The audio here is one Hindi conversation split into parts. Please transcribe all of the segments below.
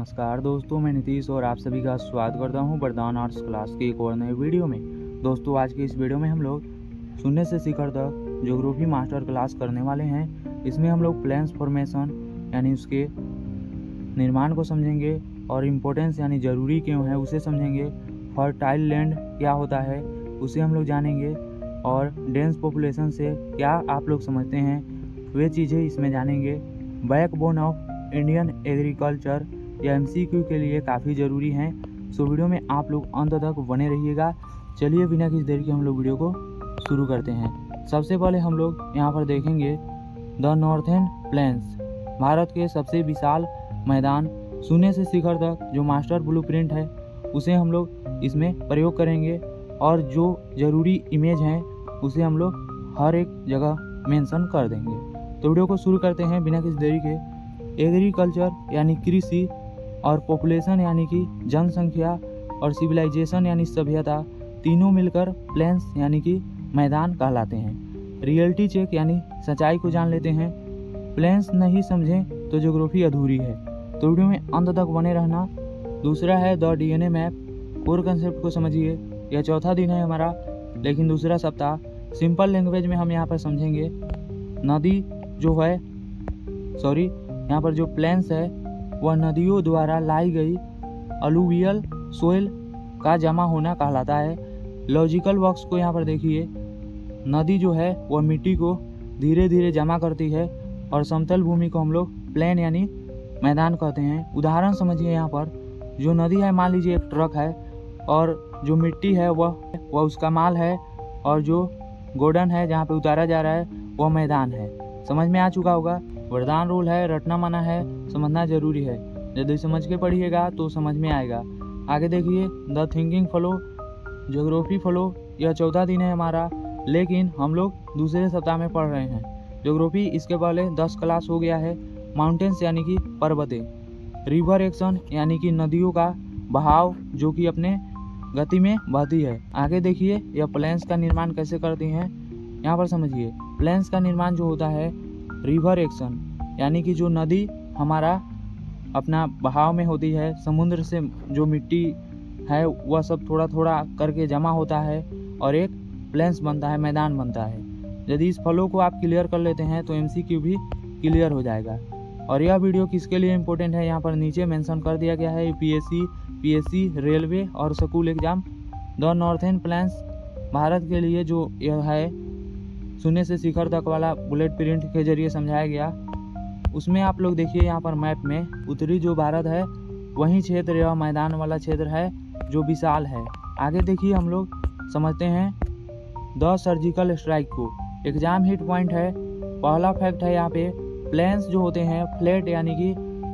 नमस्कार दोस्तों, मैं नीतीश और आप सभी का स्वागत करता हूं वरदान आर्ट्स क्लास के एक और नए वीडियो में। दोस्तों, आज के इस वीडियो में हम लोग शून्य से शिखर तक ज्योग्राफी मास्टर क्लास करने वाले हैं। इसमें हम लोग प्लेन्स फॉर्मेशन यानी उसके निर्माण को समझेंगे और इम्पोर्टेंस यानी ज़रूरी क्यों है उसे समझेंगे। फर्टाइल लैंड क्या होता है उसे हम लोग जानेंगे और डेंस पॉपुलेशन से क्या आप लोग समझते हैं वे चीज़ें इसमें जानेंगे। बैकबोन ऑफ इंडियन एग्रीकल्चर या MCQ के लिए काफ़ी ज़रूरी हैं। सो वीडियो में आप लोग अंत तक बने रहिएगा। चलिए बिना किसी देर के हम लोग वीडियो को शुरू करते हैं। सबसे पहले हम लोग यहाँ पर देखेंगे द नॉर्थर्न प्लेन्स, भारत के सबसे विशाल मैदान शून्य से शिखर तक जो मास्टर ब्लूप्रिंट है उसे हम लोग इसमें प्रयोग करेंगे और जो ज़रूरी इमेज हैं उसे हम लोग हर एक जगह मेंशन कर देंगे। तो वीडियो को शुरू करते हैं बिना किसी देरी के। एग्रीकल्चर यानी कृषि और पॉपुलेशन यानी कि जनसंख्या और सिविलाइजेशन यानी सभ्यता तीनों मिलकर प्लेन्स यानी कि मैदान कहलाते हैं। रियलिटी चेक यानी सच्चाई को जान लेते हैं। प्लेन्स नहीं समझें तो ज्योग्राफी अधूरी है। तो वीडियो में अंत तक बने रहना। दूसरा है the DNA map, core concept को समझिए। यह चौथा दिन है हमारा, लेकिन दूसरा सप्ताह सिंपल लैंग्वेज में हम यहाँ पर समझेंगे। नदी जो है यहाँ पर जो प्लेन्स है वह नदियों द्वारा लाई गई अलुवियल सोइल का जमा होना कहलाता है। लॉजिकल वर्क्स को यहाँ पर देखिए। नदी जो है वह मिट्टी को धीरे धीरे जमा करती है और समतल भूमि को हम लोग प्लेन यानी मैदान कहते हैं। उदाहरण समझिए, यहाँ पर जो नदी है मान लीजिए एक ट्रक है और जो मिट्टी है वह उसका माल है और जो गोडन है जहाँ पे उतारा जा रहा है वह मैदान है। समझ में आ चुका होगा। वरदान रूल है, रटना मना है, समझना जरूरी है। यदि समझ के पढ़िएगा तो समझ में आएगा। आगे देखिए the thinking flow, geography flow. यह चौथा दिन है हमारा, लेकिन हम लोग दूसरे सप्ताह में पढ़ रहे हैं। ज्योग्राफी इसके पहले 10 क्लास हो गया है। माउंटेन्स यानी कि पर्वतें, रिवर एक्शन यानी कि नदियों का बहाव जो कि अपने गति में बहती है। आगे देखिए यह प्लेन्स का निर्माण कैसे करती हैं। यहाँ पर समझिए, प्लेन्स का निर्माण जो होता है रिवर एक्शन यानी कि जो नदी हमारा अपना बहाव में होती है, समुद्र से जो मिट्टी है वह सब थोड़ा थोड़ा करके जमा होता है और एक प्लेन्स बनता है, मैदान बनता है। यदि इस फ्लो को आप क्लियर कर लेते हैं तो MCQ भी क्लियर हो जाएगा। और यह वीडियो किसके लिए इम्पोर्टेंट है यहाँ पर नीचे मेंशन कर दिया गया है। UPSC, PSC, रेलवे और school exam. The northern plains Bharat के लिए जो यह है शून्य से शिखर तक वाला बुलेट प्रिंट के जरिए समझाया गया। उसमें आप लोग देखिए यहाँ पर मैप में उत्तरी जो भारत है वही क्षेत्र यह मैदान वाला क्षेत्र है जो विशाल है। आगे देखिए हम लोग समझते हैं द सर्जिकल स्ट्राइक को। एग्जाम हिट पॉइंट है। पहला फैक्ट है यहाँ पे, प्लेन्स जो होते हैं फ्लैट यानी कि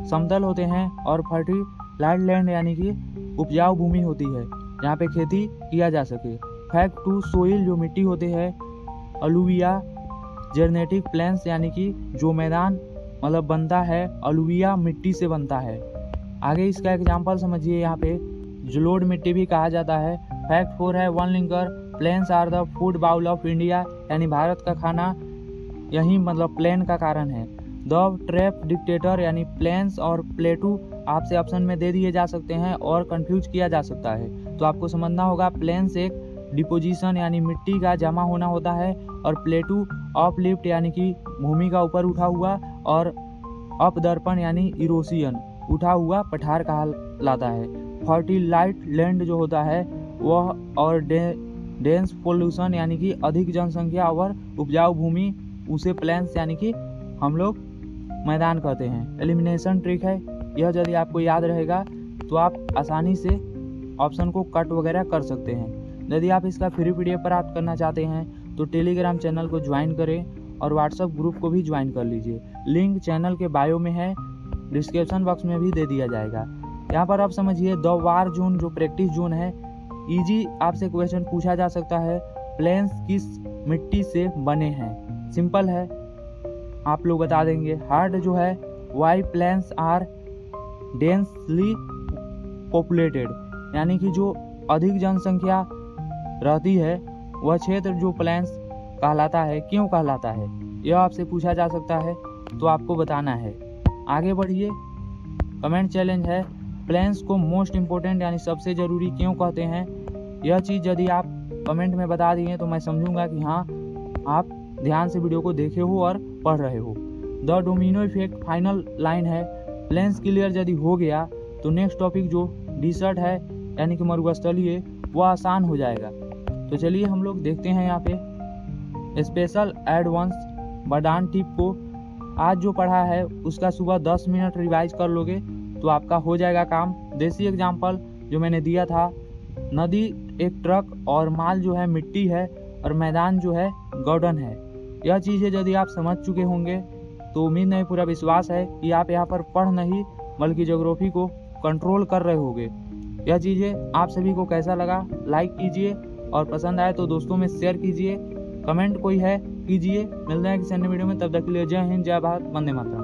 समतल होते हैं और फर्टिलाइज लैंड यानी कि उपजाऊ भूमि होती है जहाँ पे खेती किया जा सके। फैक्ट 2, सोइल जो मिट्टी होते हैं अलुविया जेनेटिक प्लेन्स यानी कि जो मैदान मतलब बनता है अलुविया मिट्टी से बनता है। आगे इसका एग्जाम्पल समझिए, यहाँ पे जलोढ़ मिट्टी भी कहा जाता है। फैक्ट 4 है, वन लिंकर plains are the food bowl of India यानी भारत का खाना यही मतलब प्लेन का कारण है। द ट्रैप डिक्टेटर यानी प्लेन्स और प्लेटू आपसे ऑप्शन में दे दिए जा सकते हैं और कंफ्यूज किया जा सकता है, तो आपको समझना होगा प्लेन्स एक डिपोजिशन यानी मिट्टी का जमा होना होता है और प्लेटू अपलिफ्ट यानी कि भूमि का ऊपर उठा हुआ और अपदर्पण यानी इरोसियन उठा हुआ पठार कहलाता है। फर्टिलाइज लैंड जो होता है वह और डेंस पॉल्यूशन यानी कि अधिक जनसंख्या और उपजाऊ भूमि उसे प्लेन्स यानी कि हम लोग मैदान कहते हैं। एलिमिनेशन ट्रिक है, यह यदि आपको याद रहेगा तो आप आसानी से ऑप्शन को कट वगैरह कर सकते हैं। यदि आप इसका फ्री PDF प्राप्त करना चाहते हैं तो टेलीग्राम चैनल को ज्वाइन करें और व्हाट्सएप ग्रुप को भी ज्वाइन कर लीजिए। लिंक चैनल के बायो में है, डिस्क्रिप्शन बॉक्स में भी दे दिया जाएगा। यहाँ पर आप समझिए द वार जोन जो प्रैक्टिस जोन है। इजी आपसे क्वेश्चन पूछा जा सकता है, प्लेन्स किस मिट्टी से बने हैं। सिंपल है, आप लोग बता देंगे। हार्ड जो है, वाई प्लेन्स आर डेंसली पॉपुलेटेड यानी कि जो अधिक जनसंख्या रहती है वह क्षेत्र जो प्लेन्स कहलाता है। क्यों कहलाता है यह आपसे पूछा जा सकता है, तो आपको बताना है। आगे बढ़िए। कमेंट चैलेंज है, प्लेन्स को मोस्ट इम्पोर्टेंट यानी सबसे ज़रूरी क्यों कहते हैं, यह चीज़ यदि आप कमेंट में बता दिए तो मैं समझूंगा कि हाँ आप ध्यान से वीडियो को देखे हो और पढ़ रहे हो। The domino effect final line है, प्लेन्स क्लियर यदि हो गया तो नेक्स्ट टॉपिक जो डिसर्ट है यानी कि मरुस्थलीय वह आसान हो जाएगा। तो चलिए हम लोग देखते हैं यहाँ पे स्पेशल एडवांस बरदान टिप को। आज जो पढ़ा है उसका सुबह 10 मिनट रिवाइज कर लोगे तो आपका हो जाएगा काम। देसी एग्जाम्पल जो मैंने दिया था, नदी एक ट्रक और माल जो है मिट्टी है और मैदान जो है गार्डन है। यह चीज़ें यदि आप समझ चुके होंगे तो उम्मीद नहीं पूरा विश्वास है कि आप यहाँ पर पढ़ नहीं बल्कि ज्योग्राफी को कंट्रोल कर रहे होंगे। यह चीज़ें आप सभी को कैसा लगा लाइक कीजिए और पसंद आए तो दोस्तों में शेयर कीजिए, कमेंट कोई है कीजिए। मिलते हैं किसी अन्य वीडियो में, तब तक के लिए जय हिंद, जय भारत, वंदे मातरम।